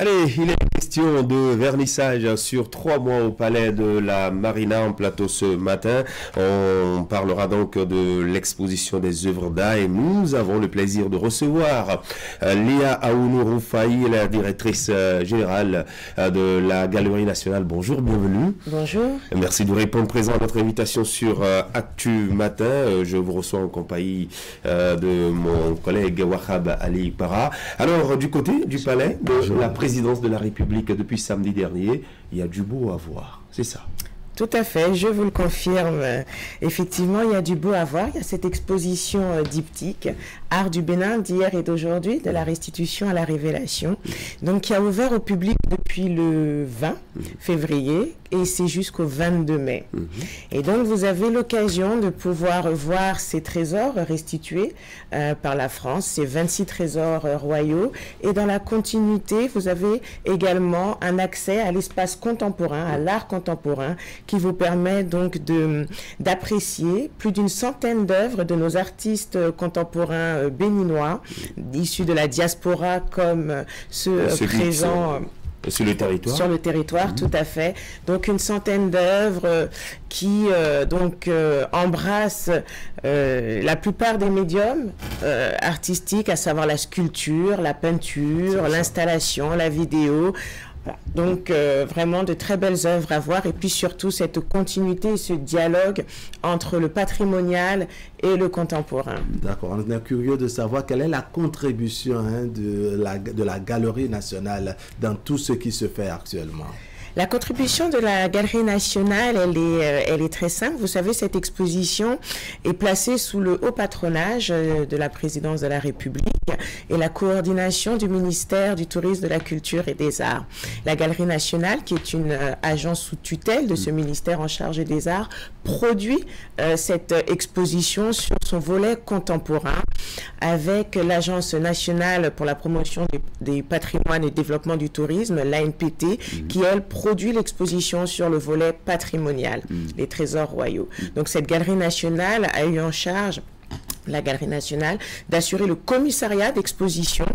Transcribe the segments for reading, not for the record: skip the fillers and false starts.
Allez, il est question de vernissage sur 3 mois au Palais de la Marina en plateau ce matin. On parlera donc de l'exposition des œuvres d'art et nous avons le plaisir de recevoir Léa Aounou-Roufaï, la directrice générale de la Galerie nationale. Bonjour, bienvenue. Bonjour. Merci de répondre présent à notre invitation sur Actu Matin. Je vous reçois en compagnie de mon collègue Wahab Ali Para. Alors, du côté du Palais de la présidence de la République depuis samedi dernier, il y a du beau à voir, c'est ça? Tout à fait, je vous le confirme. Effectivement, il y a du beau à voir. Il y a cette exposition diptyque, Art du Bénin d'hier et d'aujourd'hui, de la restitution à la révélation, donc qui a ouvert au public depuis le 20 février et c'est jusqu'au 22 mai. Et donc, vous avez l'occasion de pouvoir voir ces trésors restitués par la France, ces 26 trésors royaux. Et dans la continuité, vous avez également un accès à l'espace contemporain, à l'art contemporain, qui vous permet donc d'apprécier plus d'une centaine d'œuvres de nos artistes contemporains béninois, issus de la diaspora comme ceux présents... Sur le territoire. Sur le territoire, tout à fait. Donc une centaine d'œuvres qui embrassent la plupart des médiums artistiques, à savoir la sculpture, la peinture, l'installation, la vidéo. Voilà. Donc vraiment de très belles œuvres à voir et puis surtout cette continuité, ce dialogue entre le patrimonial et le contemporain. D'accord, on est curieux de savoir quelle est la contribution de la Galerie nationale dans tout ce qui se fait actuellement. La contribution de la Galerie nationale, elle est très simple. Vous savez, cette exposition est placée sous le haut patronage de la présidence de la République et la coordination du ministère du Tourisme, de la Culture et des Arts. La Galerie nationale, qui est une agence sous tutelle de ce ministère en charge des arts, produit cette exposition sur son volet contemporain avec l'Agence nationale pour la promotion des patrimoines et développement du tourisme, l'ANPT, qui, elle, produit l'exposition sur le volet patrimonial, les trésors royaux. Donc cette Galerie nationale a eu en charge, la Galerie nationale, d'assurer le commissariat d'exposition,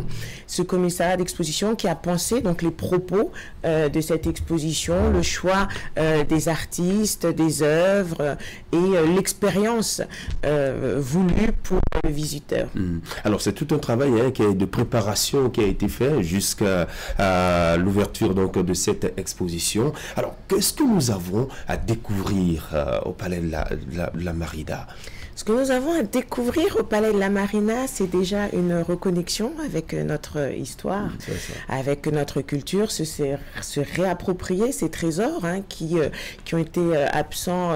ce commissariat d'exposition qui a pensé donc les propos de cette exposition, le choix des artistes, des œuvres et l'expérience voulue pour le visiteur. Alors c'est tout un travail de préparation qui a été fait jusqu'à l'ouverture donc de cette exposition. Alors qu'est-ce que nous avons à découvrir au Palais de la Marina? Ce que nous avons à découvrir au Palais de la Marina, c'est déjà une reconnexion avec notre histoire, avec notre culture, se réapproprier ces trésors qui ont été absents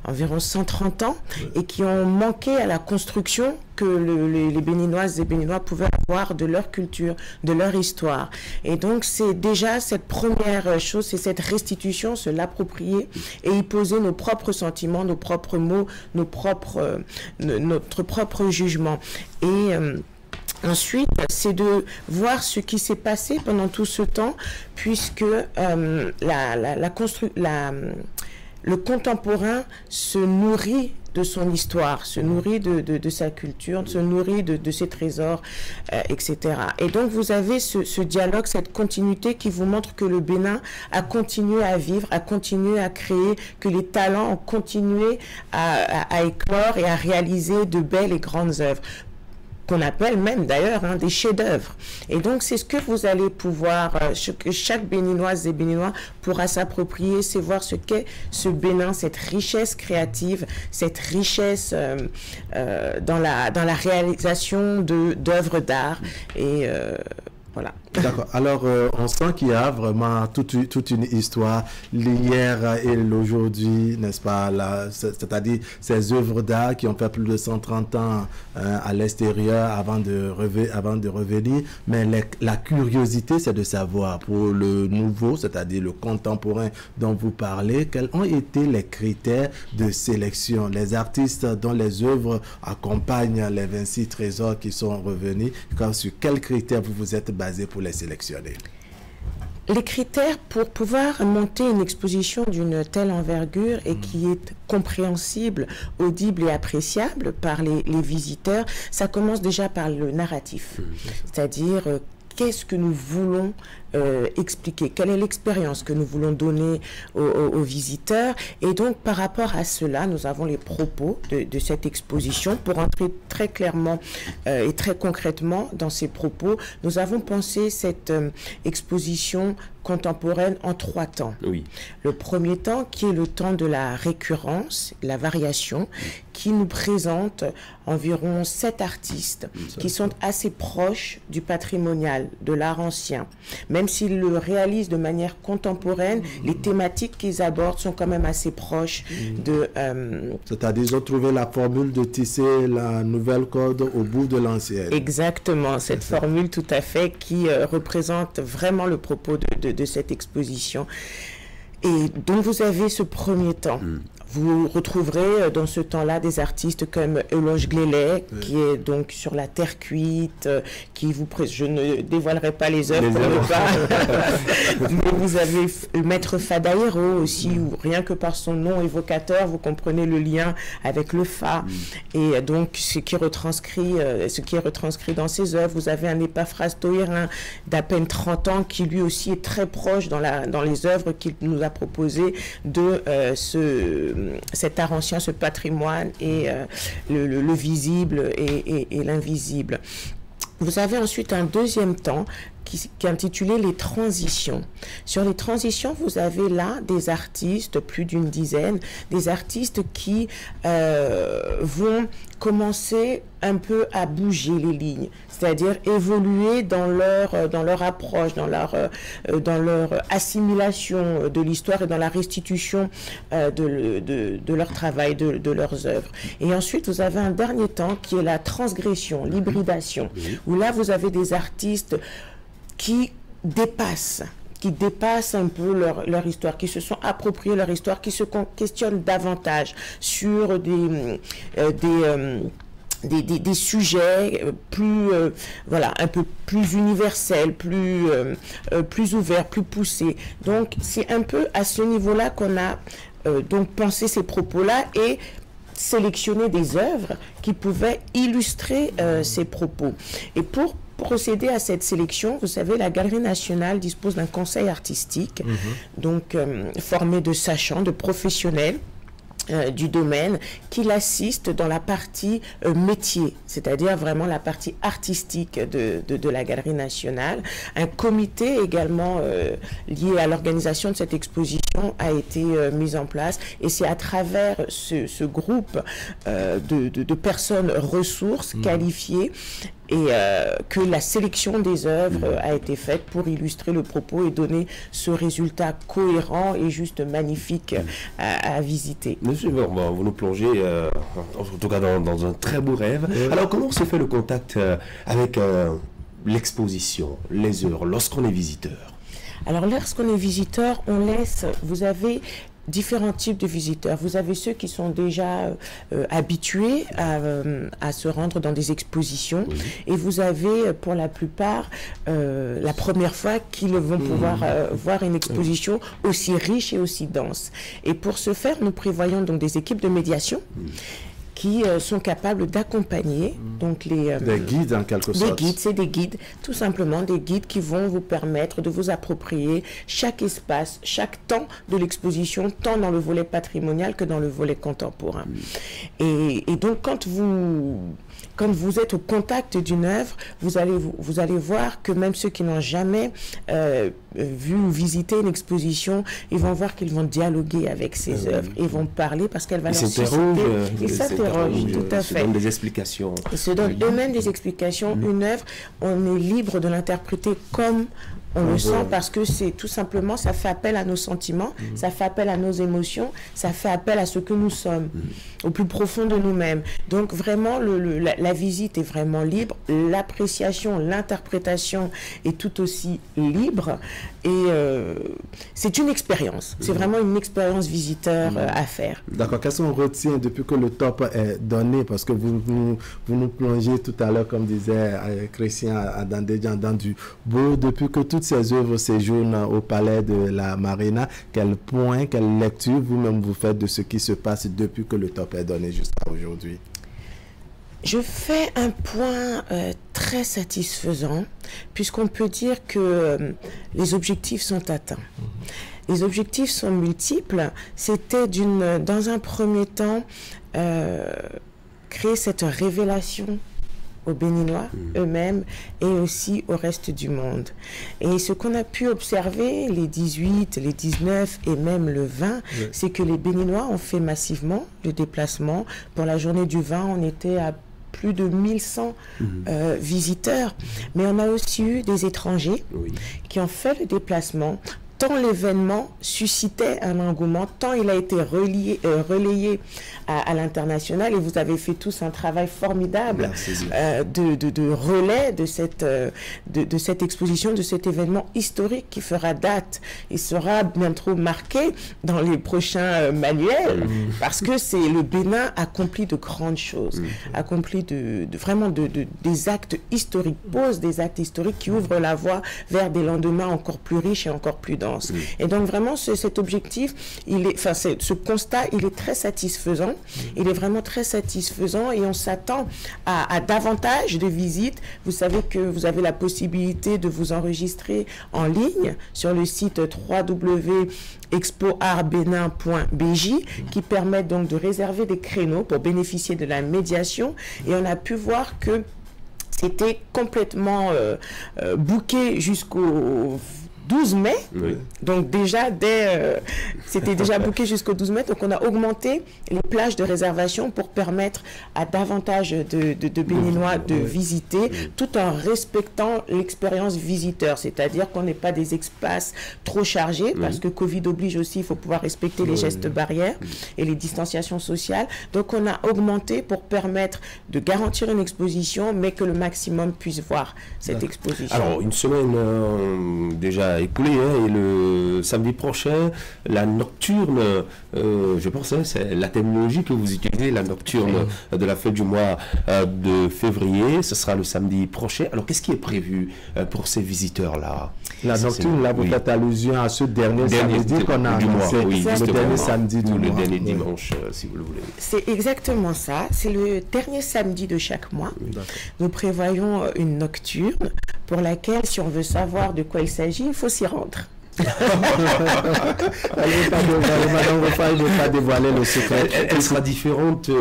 environ 130 ans et qui ont manqué à la construction que les Béninoises et Béninois pouvaient avoir de leur culture, de leur histoire. Et donc, c'est déjà cette première chose, c'est cette restitution, se l'approprier et y poser nos propres sentiments, nos propres mots, notre propre jugement. Et ensuite, c'est de voir ce qui s'est passé pendant tout ce temps, puisque le contemporain se nourrit de son histoire, se nourrit de sa culture, se nourrit de ses trésors, etc. Et donc vous avez ce dialogue, cette continuité qui vous montre que le Bénin a continué à vivre, a continué à créer, que les talents ont continué à éclore et à réaliser de belles et grandes œuvres, qu'on appelle même d'ailleurs des chefs-d'œuvre. Et donc c'est ce que vous allez pouvoir, que chaque Béninoise et Béninois pourra s'approprier, c'est voir ce qu'est ce Bénin, cette richesse créative, cette richesse dans la réalisation d'œuvres d'art. Et voilà. D'accord. Alors, on sent qu'il y a vraiment toute une histoire, l'hier et l'aujourd'hui, n'est-ce pas? C'est-à-dire ces œuvres d'art qui ont fait plus de 130 ans à l'extérieur avant de revenir. Mais la curiosité, c'est de savoir pour le nouveau, c'est-à-dire le contemporain dont vous parlez, quels ont été les critères de sélection, les artistes dont les œuvres accompagnent les 26 trésors qui sont revenus, sur quels critères vous vous êtes basé pour les sélectionner? Les critères pour pouvoir monter une exposition d'une telle envergure et qui est compréhensible, audible et appréciable par les visiteurs, ça commence déjà par le narratif. C'est-à-dire qu'est-ce que nous voulons expliquer, quelle est l'expérience que nous voulons donner aux visiteurs. Et donc, par rapport à cela, nous avons les propos de cette exposition. Pour entrer très clairement et très concrètement dans ces propos, nous avons pensé cette exposition contemporaine en 3 temps. Oui. Le premier temps qui est le temps de la récurrence, la variation, qui nous présente environ 7 artistes qui sont assez proches du patrimonial, de l'art ancien. Même s'ils le réalisent de manière contemporaine, les thématiques qu'ils abordent sont quand même assez proches de... C'est-à-dire, ils ont trouvé la formule de tisser la nouvelle corde au bout de l'ancienne. Exactement, cette formule tout à fait qui représente vraiment le propos de cette exposition. Et donc vous avez ce premier temps. Vous retrouverez dans ce temps-là des artistes comme Euloge Glélé, qui est donc sur la terre cuite, qui vous je ne dévoilerai pas les œuvres pour ne pas. Mais vous avez Maître Fadaïro aussi, où rien que par son nom évocateur, vous comprenez le lien avec le Fa. Et donc ce qui est retranscrit dans ses œuvres. Vous avez un Epaphras Toïrin d'à peine 30 ans, qui lui aussi est très proche dans les œuvres qu'il nous a proposées de cet art ancien, ce patrimoine et le visible et l'invisible. Vous avez ensuite un deuxième temps qui est intitulé les transitions. Sur les transitions, vous avez là des artistes, plus d'une dizaine, des artistes qui vont commencer un peu à bouger les lignes, c'est-à-dire évoluer dans leur approche, dans leur assimilation de l'histoire et dans la restitution de leur travail, de leurs œuvres. Et ensuite, vous avez un dernier temps qui est la transgression, l'hybridation, où là, vous avez des artistes qui dépassent un peu leur histoire, qui se sont appropriés leur histoire, qui se questionnent davantage sur des sujets plus un peu plus universels, plus ouverts, plus poussés. Donc c'est un peu à ce niveau-là qu'on a donc pensé ces propos-là et sélectionné des œuvres qui pouvaient illustrer ces propos. Et pour procéder à cette sélection, vous savez, la Galerie nationale dispose d'un conseil artistique, donc formé de sachants, de professionnels du domaine, qui l'assistent dans la partie métier, c'est-à-dire vraiment la partie artistique de la Galerie nationale. Un comité également lié à l'organisation de cette exposition a été mis en place, et c'est à travers ce groupe de personnes ressources qualifiées et que la sélection des œuvres a été faite pour illustrer le propos et donner ce résultat cohérent et juste magnifique à visiter. Monsieur Vorban, vous nous plongez, en tout cas dans un très beau rêve. Alors, comment se fait le contact avec l'exposition, les œuvres, lorsqu'on est visiteur? Alors, lorsqu'on est visiteur, vous avez différents types de visiteurs. Vous avez ceux qui sont déjà habitués à se rendre dans des expositions, et vous avez pour la plupart la première fois qu'ils vont pouvoir voir une exposition aussi riche et aussi dense. Et pour ce faire, nous prévoyons donc des équipes de médiation qui sont capables d'accompagner donc des guides en quelque sorte. Des guides, c'est des guides, tout simplement des guides qui vont vous permettre de vous approprier chaque espace, chaque temps de l'exposition, tant dans le volet patrimonial que dans le volet contemporain. Et donc quand vous êtes au contact d'une œuvre, vous allez voir que même ceux qui n'ont jamais vu ou visité une exposition, ils vont voir qu'ils vont dialoguer avec ces œuvres, ils vont parler parce qu'elle va leur susciter. Ils s'interrogent, tout à fait. Ils se donnent des explications. Ils se donnent eux-mêmes des explications. Une œuvre, on est libre de l'interpréter comme on le sent, parce que c'est tout simplement, ça fait appel à nos sentiments, ça fait appel à nos émotions, ça fait appel à ce que nous sommes, au plus profond de nous-mêmes. Donc vraiment, la visite est vraiment libre, l'appréciation, l'interprétation est tout aussi libre, et c'est une expérience, c'est vraiment une expérience visiteur à faire. D'accord, qu'est-ce qu'on retient depuis que le top est donné? Parce que vous nous plongez tout à l'heure, comme disait Christian, dans du beau, depuis que toutes ces œuvres séjournent au palais de la Marina, quel point, quelle lecture vous-même vous faites de ce qui se passe depuis que le top est donné jusqu'à aujourd'hui? Je fais un point très très satisfaisant, puisqu'on peut dire que les objectifs sont atteints. Les objectifs sont multiples. C'était dans un premier temps, créer cette révélation aux Béninois eux-mêmes et aussi au reste du monde. Et ce qu'on a pu observer les 18, les 19 et même le 20, c'est que les Béninois ont fait massivement le déplacement. Pour la journée du 20, on était à plus de 1100 visiteurs, mais on a aussi eu des étrangers qui ont fait le déplacement. Tant l'événement suscitait un engouement, tant il a été relayé à l'international, et vous avez fait tous un travail formidable de relais de cette exposition, de cet événement historique qui fera date et sera bientôt marqué dans les prochains manuels, parce que c'est le Bénin accomplit de grandes choses, accomplit vraiment des actes historiques, pose des actes historiques qui ouvrent la voie vers des lendemains encore plus riches et encore plus denses. Et donc vraiment cet objectif, ce constat, il est très satisfaisant. Il est vraiment très satisfaisant et on s'attend à davantage de visites. Vous savez que vous avez la possibilité de vous enregistrer en ligne sur le site www.expoartbenin.bj qui permet donc de réserver des créneaux pour bénéficier de la médiation. Et on a pu voir que c'était complètement booké jusqu'au 12 mai, donc déjà c'était déjà booké jusqu'au 12 mai, donc on a augmenté les plages de réservation pour permettre à davantage de Béninois de visiter, tout en respectant l'expérience visiteur, c'est-à-dire qu'on n'ait pas des espaces trop chargés, parce que Covid oblige aussi, il faut pouvoir respecter les gestes barrières et les distanciations sociales, donc on a augmenté pour permettre de garantir une exposition, mais que le maximum puisse voir cette exposition. Alors, une semaine déjà écoulé, et le samedi prochain, la nocturne, je pense, c'est la terminologie que vous utilisez, la nocturne de la fête du mois de février, ce sera le samedi prochain. Alors, qu'est-ce qui est prévu pour ces visiteurs-là? La nocturne, là, vous faites allusion à ce dernier samedi qu'on a annoncé, le dernier samedi du mois. Le dernier dimanche, si vous le voulez. C'est exactement ça, c'est le dernier samedi de chaque mois. Nous prévoyons une nocturne pour laquelle, si on veut savoir de quoi il s'agit, il faut s'y rendre. Madame Rofal, je ne vais pas dévoiler le secret. Elle sera différente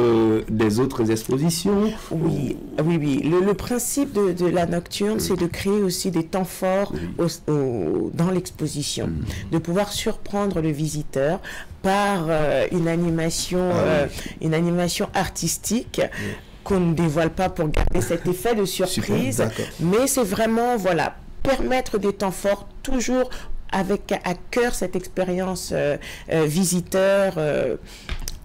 des autres expositions? Oui. Le principe de la nocturne, c'est de créer aussi des temps forts dans l'exposition, de pouvoir surprendre le visiteur par une animation artistique qu'on ne dévoile pas pour garder cet effet de surprise, mais c'est vraiment, voilà, permettre des temps forts, toujours avec à cœur cette expérience visiteur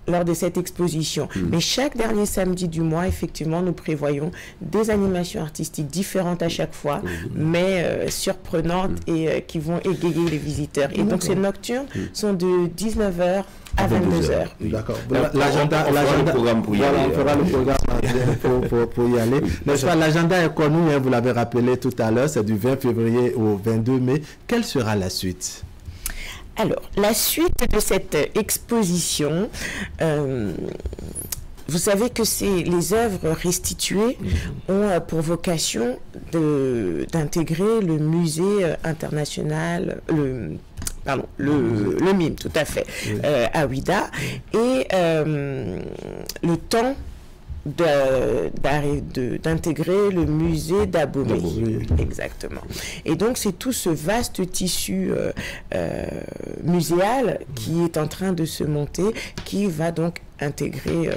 lors de cette exposition. Mais chaque dernier samedi du mois, effectivement, nous prévoyons des animations artistiques différentes à chaque fois, mais surprenantes et qui vont égayer les visiteurs. Et donc ces nocturnes sont de 19h à 22h. D'accord. L'agenda, on fera le programme pour y aller. N'est-ce pas, l'agenda est connu, hein, vous l'avez rappelé tout à l'heure, c'est du 20 février au 22 mai. Quelle sera la suite? Alors, la suite de cette exposition, vous savez que les œuvres restituées ont pour vocation d'intégrer le musée international, le MIM, tout à fait, à Ouidah, et le temps d'intégrer le musée d'Abomey. Exactement. Et donc c'est tout ce vaste tissu muséal qui est en train de se monter, qui va donc intégrer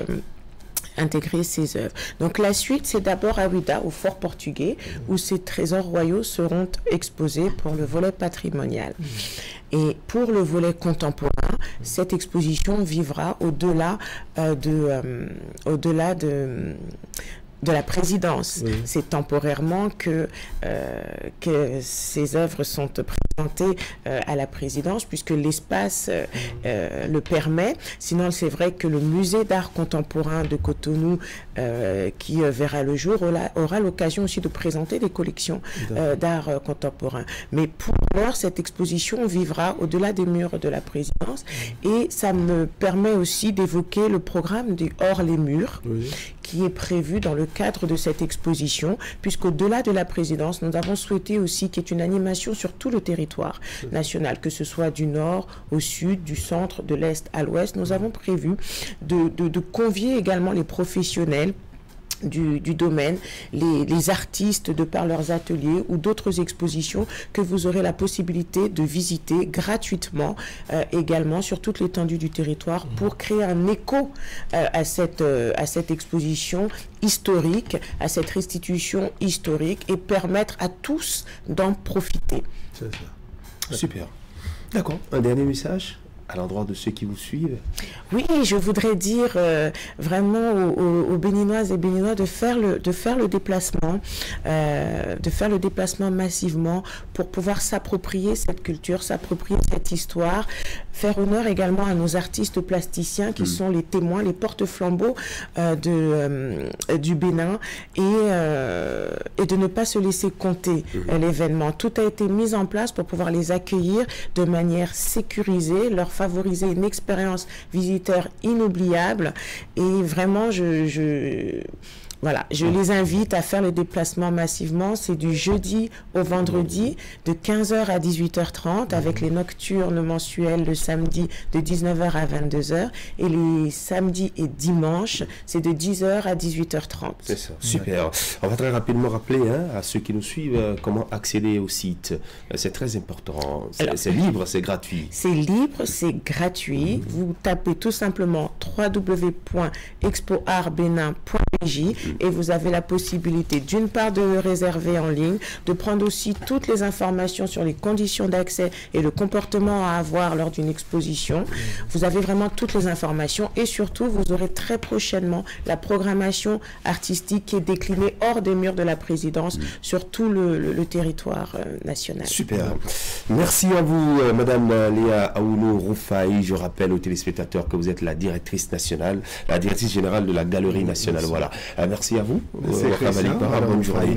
ces œuvres. Donc la suite, c'est d'abord à Ouidah, au Fort Portugais, où ces trésors royaux seront exposés pour le volet patrimonial. Et pour le volet contemporain, cette exposition vivra au-delà de la présidence. C'est temporairement que ces œuvres sont présentées à la présidence, puisque l'espace le permet. Sinon, c'est vrai que le musée d'art contemporain de Cotonou, qui verra le jour, aura l'occasion aussi de présenter des collections d'art contemporain. Mais pour l'heure, cette exposition vivra au-delà des murs de la présidence, et ça me permet aussi d'évoquer le programme du Hors les murs, qui est prévu dans le cadre de cette exposition, puisqu'au-delà de la présidence, nous avons souhaité aussi qu'il y ait une animation sur tout le territoire national, que ce soit du nord au sud, du centre, de l'est à l'ouest. Nous avons prévu de convier également les professionnels du domaine, les artistes de par leurs ateliers ou d'autres expositions que vous aurez la possibilité de visiter gratuitement également sur toute l'étendue du territoire pour créer un écho à cette exposition historique, à cette restitution historique et permettre à tous d'en profiter. C'est ça. Super. D'accord. Un dernier message à l'endroit de ceux qui vous suivent? Oui, je voudrais dire vraiment aux Béninoises et Béninois de faire le déplacement massivement pour pouvoir s'approprier cette culture, s'approprier cette histoire, faire honneur également à nos artistes plasticiens qui sont les témoins, les porte-flambeaux du Bénin et de ne pas se laisser compter l'événement. Tout a été mis en place pour pouvoir les accueillir de manière sécurisée, leur favoriser une expérience visiteur inoubliable et vraiment voilà, je les invite à faire le déplacement massivement. C'est du jeudi au vendredi de 15h à 18h30 avec les nocturnes mensuelles le samedi de 19h à 22h et les samedis et dimanches c'est de 10h à 18h30. C'est ça, super. On va très rapidement rappeler à ceux qui nous suivent comment accéder au site. C'est très important. C'est libre, c'est gratuit. C'est libre, c'est gratuit. Vous tapez tout simplement www.expoartbenin.bj et vous avez la possibilité d'une part de le réserver en ligne, de prendre aussi toutes les informations sur les conditions d'accès et le comportement à avoir lors d'une exposition. Vous avez vraiment toutes les informations et surtout vous aurez très prochainement la programmation artistique qui est déclinée hors des murs de la présidence sur tout le territoire national. Super. Merci à vous Madame Léa Aounou Roufaï. Je rappelle aux téléspectateurs que vous êtes la directrice nationale, la directrice générale de la Galerie nationale. Voilà. Merci à vous. Bonne journée.